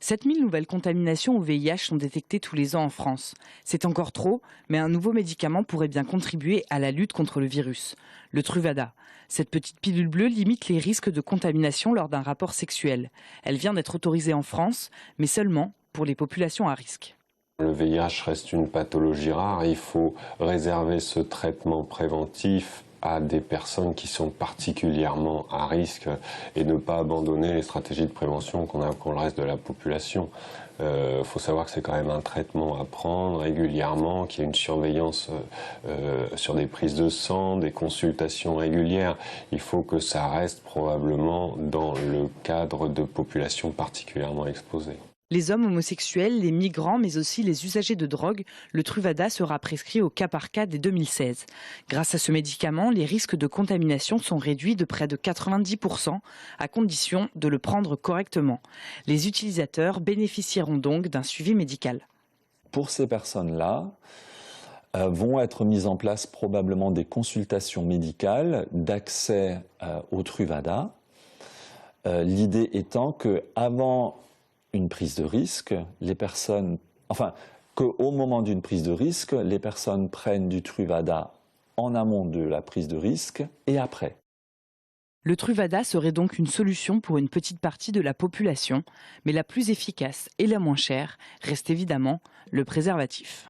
7000 nouvelles contaminations au VIH sont détectées tous les ans en France. C'est encore trop, mais un nouveau médicament pourrait bien contribuer à la lutte contre le virus, le Truvada. Cette petite pilule bleue limite les risques de contamination lors d'un rapport sexuel. Elle vient d'être autorisée en France, mais seulement pour les populations à risque. Le VIH reste une pathologie rare, il faut réserver ce traitement préventif à des personnes qui sont particulièrement à risque et ne pas abandonner les stratégies de prévention qu'on a pour le reste de la population. Faut savoir que c'est quand même un traitement à prendre régulièrement, qu'il y a une surveillance sur des prises de sang, des consultations régulières. Il faut que ça reste probablement dans le cadre de populations particulièrement exposées. Les hommes homosexuels, les migrants, mais aussi les usagers de drogue, le Truvada sera prescrit au cas par cas dès 2016. Grâce à ce médicament, les risques de contamination sont réduits de près de 90%, à condition de le prendre correctement. Les utilisateurs bénéficieront donc d'un suivi médical. Pour ces personnes-là, vont être mises en place probablement des consultations médicales d'accès au Truvada. L'idée étant qu'avant une prise de risque, qu'au moment d'une prise de risque, les personnes prennent du Truvada en amont de la prise de risque et après. Le Truvada serait donc une solution pour une petite partie de la population, mais la plus efficace et la moins chère reste évidemment le préservatif.